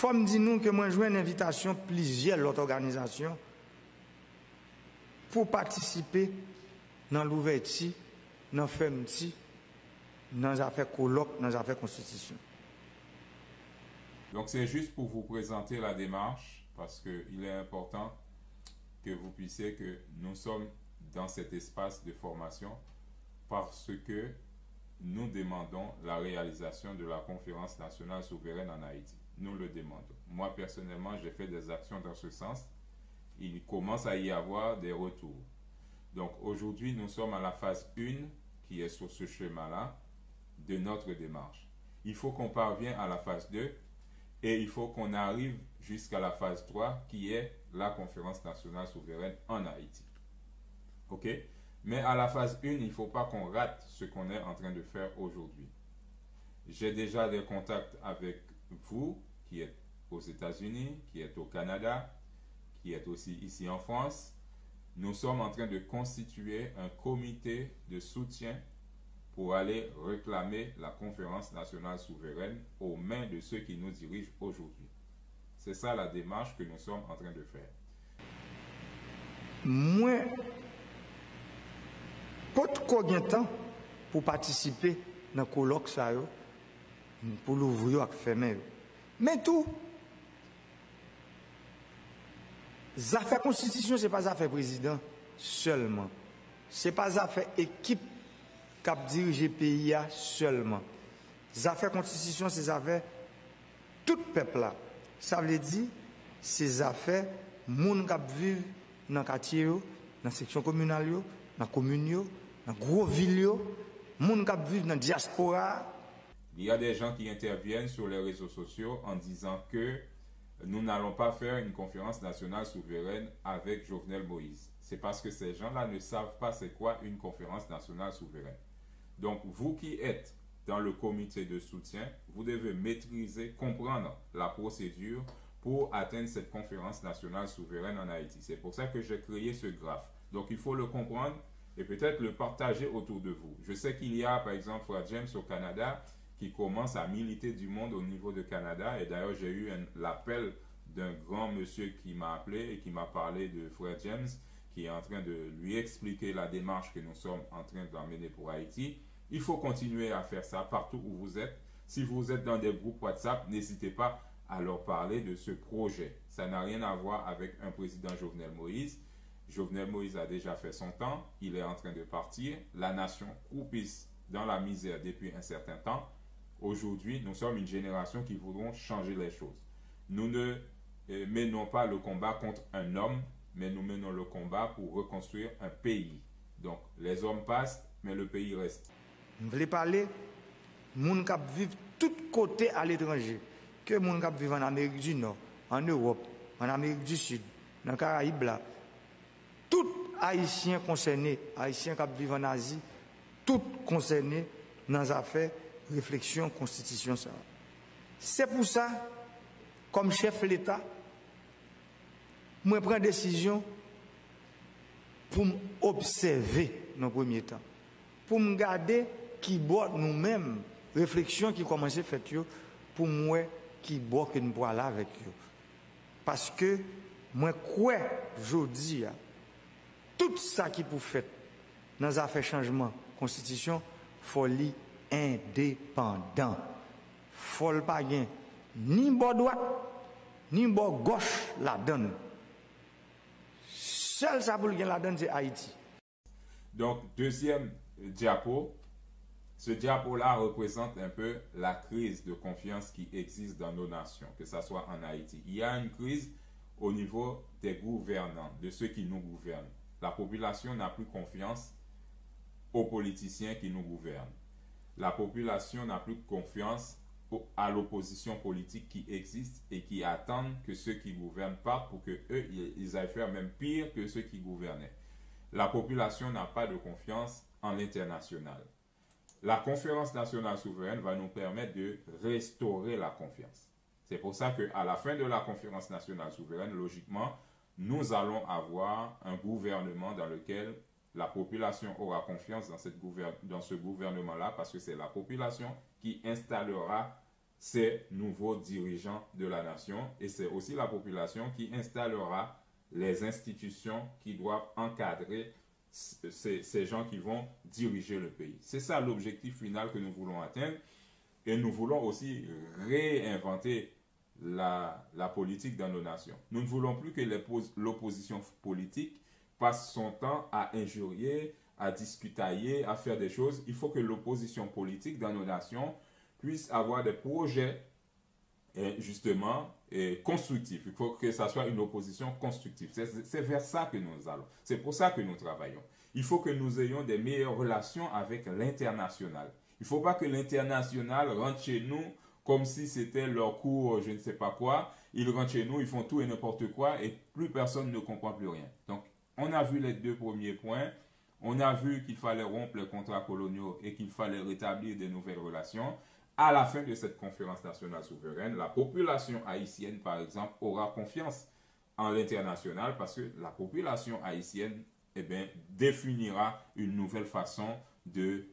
faut me dire nous que moi joué une invitation plusieurs l'autre organisation pour participer dans l'ouverture, dans fermeture, dans les affaires colloques, dans les affaires constitution. Donc c'est juste pour vous présenter la démarche parce qu'il est important que vous puissiez que nous sommes dans cet espace de formation parce que nous demandons la réalisation de la conférence nationale souveraine en Haïti. Nous le demandons. Moi personnellement, j'ai fait des actions dans ce sens. Il commence à y avoir des retours. Donc aujourd'hui, nous sommes à la phase 1 qui est sur ce schéma-là de notre démarche. Il faut qu'on parvienne à la phase 2 et il faut qu'on arrive jusqu'à la phase 3 qui est la conférence nationale souveraine en Haïti. OK? Mais à la phase 1, il ne faut pas qu'on rate ce qu'on est en train de faire aujourd'hui. J'ai déjà des contacts avec vous qui êtes aux États-Unis, qui êtes au Canada, qui êtes aussi ici en France. Nous sommes en train de constituer un comité de soutien pour aller réclamer la conférence nationale souveraine aux mains de ceux qui nous dirigent aujourd'hui. C'est ça la démarche que nous sommes en train de faire. Moi, pas combien de temps pour participer dans le colloque, pour l'ouvrir et fermer. Mais tout, les affaires constitution, ce n'est pas les affaires président seulement. Ce n'est pas les affaires équipe qui dirige le pays seulement. Les affaires constitution, c'est les affaires tout peuple là. Ça veut dire, c'est les affaires moun qui vivent dans le quartier, dans la section communale, dans la commune, dans la grosse ville, moun qui vivent dans la diaspora. Il y a des gens qui interviennent sur les réseaux sociaux en disant que nous n'allons pas faire une conférence nationale souveraine avec Jovenel Moïse. C'est parce que ces gens-là ne savent pas c'est quoi une conférence nationale souveraine. Donc, vous qui êtes dans le comité de soutien, vous devez maîtriser, comprendre la procédure pour atteindre cette conférence nationale souveraine en Haïti. C'est pour ça que j'ai créé ce graphe. Donc, il faut le comprendre et peut-être le partager autour de vous. Je sais qu'il y a, par exemple, Frère James au Canada qui commence à militer du monde au niveau de Canada. Et d'ailleurs, j'ai eu l'appel d'un grand monsieur qui m'a appelé et qui m'a parlé de Frère James, qui est en train de lui expliquer la démarche que nous sommes en train d'emmener pour Haïti. Il faut continuer à faire ça partout où vous êtes. Si vous êtes dans des groupes WhatsApp, n'hésitez pas à leur parler de ce projet. Ça n'a rien à voir avec un président Jovenel Moïse. Jovenel Moïse a déjà fait son temps. Il est en train de partir. La nation croupisse dans la misère depuis un certain temps. Aujourd'hui, nous sommes une génération qui voudront changer les choses. Nous ne menons pas le combat contre un homme, mais nous menons le combat pour reconstruire un pays. Donc, les hommes passent, mais le pays reste. Je voulais parler des gens qui vivent tous côtés à l'étranger. Que les gens qui vivent en Amérique du Nord, en Europe, en Amérique du Sud, dans les Caraïbes, tous Haïtiens concernés, Haïtiens qui vivent en Asie, tous concernés dans les affaires réflexion, constitution. C'est pour ça, comme chef de l'État, moi je prends décision pour observer dans le premier temps, pour me garder qui boit nous-mêmes, réflexion qui commence à faire pour moi qui boit que nous boit là avec eux. Parce que moi quoi je dis tout ça qui pour faire dans les affaires changement constitution, folie indépendant. Faut le pas ni bord droite ni bord gauche la donne. Seul ça pour la donne c'est Haïti. Donc deuxième diapo, ce diapo-là représente un peu la crise de confiance qui existe dans nos nations, que ce soit en Haïti. Il y a une crise au niveau des gouvernants, de ceux qui nous gouvernent. La population n'a plus confiance aux politiciens qui nous gouvernent. La population n'a plus confiance à l'opposition politique qui existe et qui attendent que ceux qui gouvernent partent pour que eux ils aillent faire même pire que ceux qui gouvernaient. La population n'a pas de confiance en l'international. La conférence nationale souveraine va nous permettre de restaurer la confiance. C'est pour ça qu'à la fin de la conférence nationale souveraine, logiquement, nous allons avoir un gouvernement dans lequel la population aura confiance dans ce gouvernement-là parce que c'est la population qui installera ces nouveaux dirigeants de la nation et c'est aussi la population qui installera les institutions qui doivent encadrer ces gens qui vont diriger le pays. C'est ça l'objectif final que nous voulons atteindre et nous voulons aussi réinventer la politique dans nos nations. Nous ne voulons plus que l'opposition politique passe son temps à injurier, à discutailler, à faire des choses. Il faut que l'opposition politique dans nos nations puisse avoir des projets justement constructifs. Il faut que ça soit une opposition constructive. C'est vers ça que nous allons. C'est pour ça que nous travaillons. Il faut que nous ayons des meilleures relations avec l'international. Il ne faut pas que l'international rentre chez nous comme si c'était leur cours, je ne sais pas quoi. Ils rentrent chez nous, ils font tout et n'importe quoi et plus personne ne comprend plus rien. Donc, on a vu les deux premiers points. On a vu qu'il fallait rompre les contrats coloniaux et qu'il fallait rétablir de nouvelles relations. À la fin de cette conférence nationale souveraine, la population haïtienne, par exemple, aura confiance en l'international parce que la population haïtienne définira une nouvelle façon d'échanger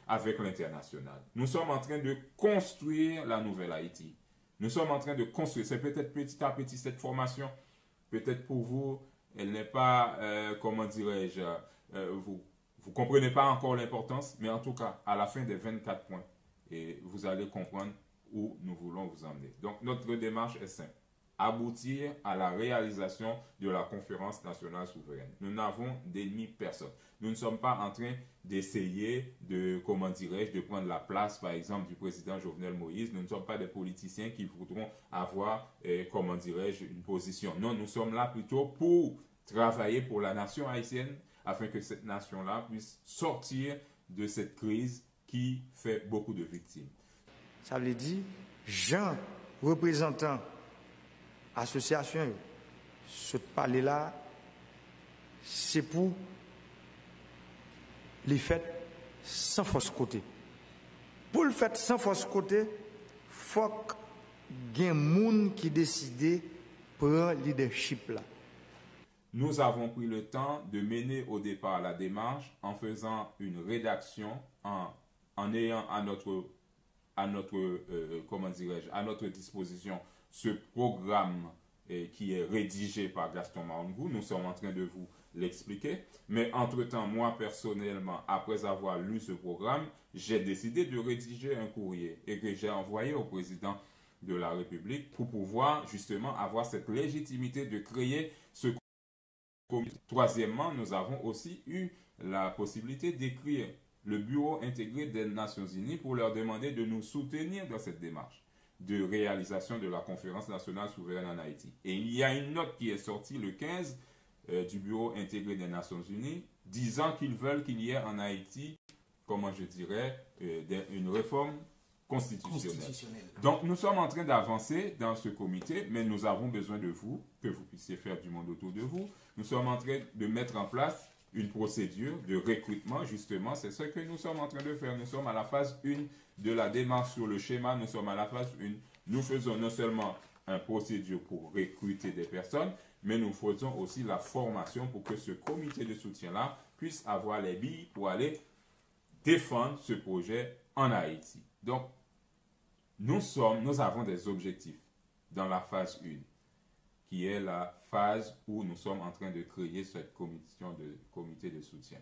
avec l'international. Nous sommes en train de construire la nouvelle Haïti. Nous sommes en train de construire. C'est peut-être petit à petit cette formation. Peut-être pour vous, elle n'est pas, vous comprenez pas encore l'importance, mais en tout cas, à la fin des 24 points, et vous allez comprendre où nous voulons vous emmener. Donc, notre démarche est simple. Aboutir à la réalisation de la conférence nationale souveraine. Nous n'avons d'ennemi personne. Nous ne sommes pas en train d'essayer de prendre la place, par exemple, du président Jovenel Moïse. Nous ne sommes pas des politiciens qui voudront avoir, une position. Non, nous sommes là plutôt pour travailler pour la nation haïtienne, afin que cette nation-là puisse sortir de cette crise qui fait beaucoup de victimes. Ça veut dire, Jean, représentant association, ce palais-là, c'est pour les fêtes sans force côté. Pour le fait sans force côté, il faut qu'il y ait des gens qui décident prendre le leadership là. Nous avons pris le temps de mener au départ la démarche en faisant une rédaction, en ayant à notre disposition ce programme qui est rédigé par Gaston Mahongou. Nous sommes en train de vous l'expliquer. Mais entre-temps, moi personnellement, après avoir lu ce programme, j'ai décidé de rédiger un courrier et que j'ai envoyé au président de la République pour pouvoir justement avoir cette légitimité de créer ce comité. Troisièmement, nous avons aussi eu la possibilité d'écrire le Bureau intégré des Nations Unies pour leur demander de nous soutenir dans cette démarche de réalisation de la conférence nationale souveraine en Haïti. Et il y a une note qui est sortie le 15 du Bureau intégré des Nations Unies disant qu'ils veulent qu'il y ait en Haïti, une réforme constitutionnelle. Donc nous sommes en train d'avancer dans ce comité, mais nous avons besoin de vous, que vous puissiez faire du monde autour de vous. Nous sommes en train de mettre en place une procédure de recrutement, justement, c'est ce que nous sommes en train de faire. Nous sommes à la phase 1 de la démarche sur le schéma, nous sommes à la phase 1. Nous faisons non seulement une procédure pour recruter des personnes, mais nous faisons aussi la formation pour que ce comité de soutien-là puisse avoir les billes pour aller défendre ce projet en Haïti. Donc, nous avons des objectifs dans la phase 1, qui est la phase où nous sommes en train de créer cette comité de soutien.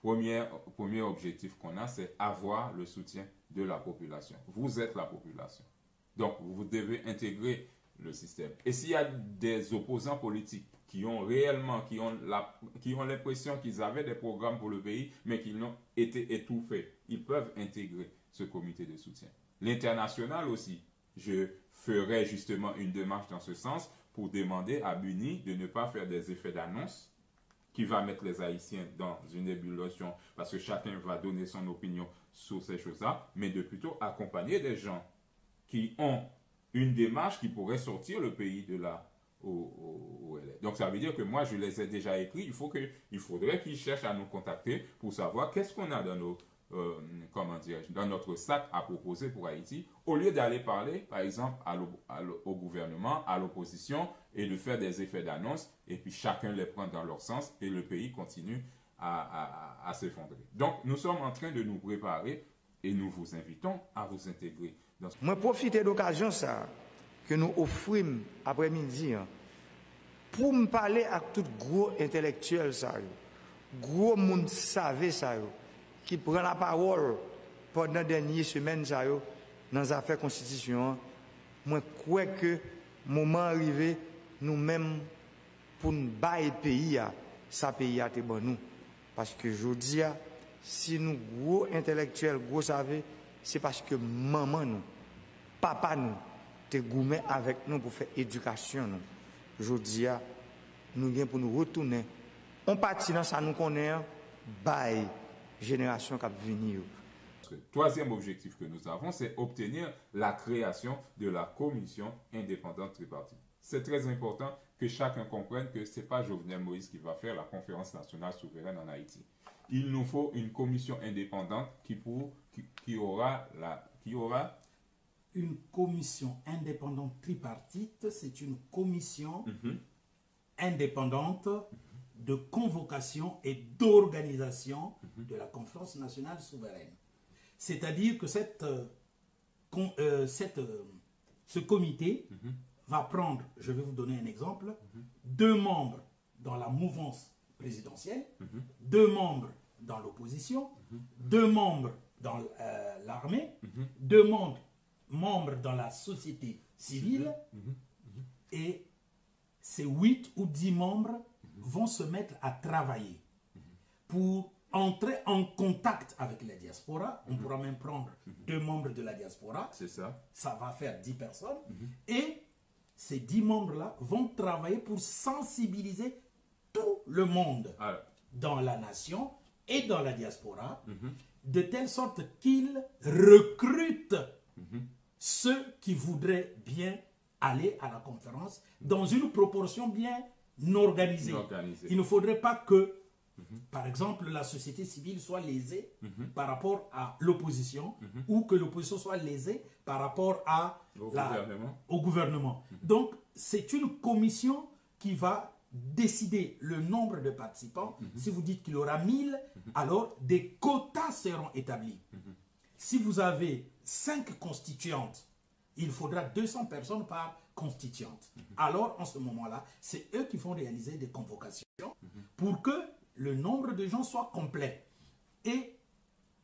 Premier objectif qu'on a, c'est avoir le soutien de la population. Vous êtes la population. Donc, vous devez intégrer le système. Et s'il y a des opposants politiques qui ont l'impression qu'ils avaient des programmes pour le pays, mais qu'ils n'ont été étouffés, ils peuvent intégrer ce comité de soutien. L'international aussi, je ferai justement une démarche dans ce sens pour demander à Buni de ne pas faire des effets d'annonce qui va mettre les Haïtiens dans une ébullition parce que chacun va donner son opinion sur ces choses-là, mais de plutôt accompagner des gens qui ont une démarche qui pourrait sortir le pays de là où elle est. Donc ça veut dire que moi je les ai déjà écrits, il faudrait qu'ils cherchent à nous contacter pour savoir qu'est-ce qu'on a dans dans notre sac à proposer pour Haïti, au lieu d'aller parler, par exemple, au gouvernement, à l'opposition, et de faire des effets d'annonce, et puis chacun les prend dans leur sens, et le pays continue à s'effondrer. Donc, nous sommes en train de nous préparer, Et nous vous invitons à vous intégrer dans ce... Moi, profiter de l'occasion ça, que nous offrons après-midi pour me parler à tout gros intellectuel, ça, gros monde savait ça, qui prend la parole pendant les dernières semaines ça, dans les affaires constitution. Moi, je crois que le moment arrivé, nous-mêmes, pour nous bailler le pays, ça pays a été bon nous. Parce que je dis, si nous, gros intellectuels, gros savez, c'est parce que maman nous, papa nous, te gourmet avec nous pour faire éducation nous. Je dis, nous viens pour nous retourner. On partit dans ça, nous connaissons, bail, génération qui va venir. Le troisième objectif que nous avons, c'est obtenir la création de la commission indépendante tripartite. C'est très important que chacun comprenne que ce n'est pas Jovenel Moïse qui va faire la conférence nationale souveraine en Haïti. Il nous faut une commission indépendante qui aura une commission indépendante tripartite. C'est une commission indépendante de convocation et d'organisation de la conférence nationale souveraine. C'est-à-dire que ce comité va prendre, je vais vous donner un exemple, 2 membres dans la mouvance présidentielle, 2 membres dans l'opposition, 2 membres dans l'armée, 2 membres dans la société civile, et ces 8 ou 10 membres vont se mettre à travailler pour entrer en contact avec la diaspora. On pourra même prendre 2 membres de la diaspora. C'est ça. Ça va faire 10 personnes. Et ces 10 membres-là vont travailler pour sensibiliser tout le monde dans la nation et dans la diaspora, de telle sorte qu'ils recrutent ceux qui voudraient bien aller à la conférence dans une proportion bien organisée. Il ne faudrait pas que, par exemple, la société civile soit lésée par rapport à l'opposition ou que l'opposition soit lésée par rapport au gouvernement. Donc, c'est une commission qui va décider le nombre de participants. Si vous dites qu'il y aura 1000, alors des quotas seront établis. Si vous avez 5 constituantes, il faudra 200 personnes par constituante. Alors, en ce moment-là, c'est eux qui vont réaliser des convocations pour que le nombre de gens soit complet. Et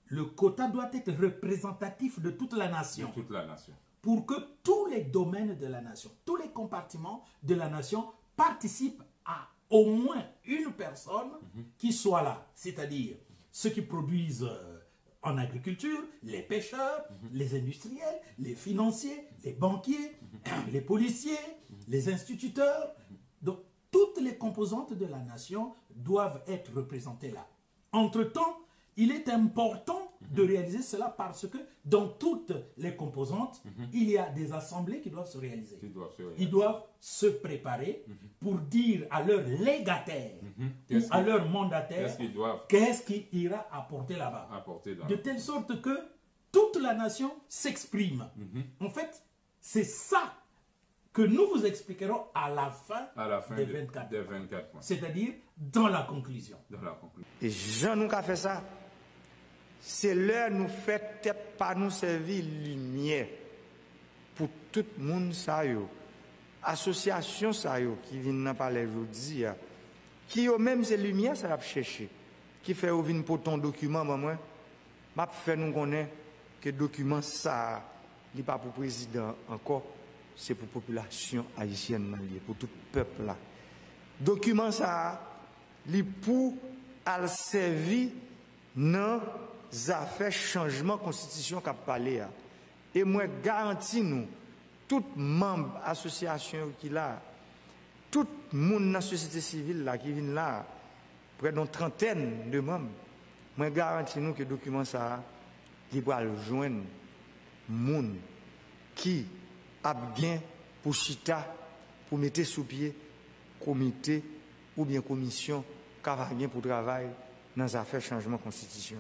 le quota doit être représentatif de toute la nation. De toute la nation. Pour que tous les domaines de la nation, tous les compartiments de la nation participent à au moins une personne qui soit là. C'est-à-dire ceux qui produisent en agriculture, les pêcheurs, les industriels, les financiers, les banquiers, les policiers, les instituteurs. Donc, toutes les composantes de la nation doivent être représentées là. Entre-temps, il est important de réaliser cela parce que dans toutes les composantes, il y a des assemblées qui doivent se réaliser. Ils doivent se préparer pour dire à leurs légataires ou à leurs mandataires qu'est-ce qu'ils ira apporter là-bas. De telle sorte que toute la nation s'exprime. En fait, c'est ça que nous vous expliquerons à la fin des 24 points. C'est-à-dire dans la conclusion. Et Jean nous a fait ça. C'est l'heure nous fait tête pas nous servir lumière pour tout le monde ça yo. Association ça yo qui vient parler aujourd'hui qui yo même c'est lumière ça va chercher qui fait ou vinn pour ton document moi m'a fait nous connaître que document ça n'est pas pour président encore, c'est pour population haïtienne pour tout peuple là. Document ça li pour al servir dans affaires changement constitution qu'a parlé. Et moi garantis nous tout membre association qui là, tout monde dans la société civile là qui vient là, près d'une trentaine de membres, moi garantis nous que le document ça il va le joindre monde qui a bien pour chita pour mettre sous pied comité ou bien commission qui a bien pour travail dans les affaires changement constitution.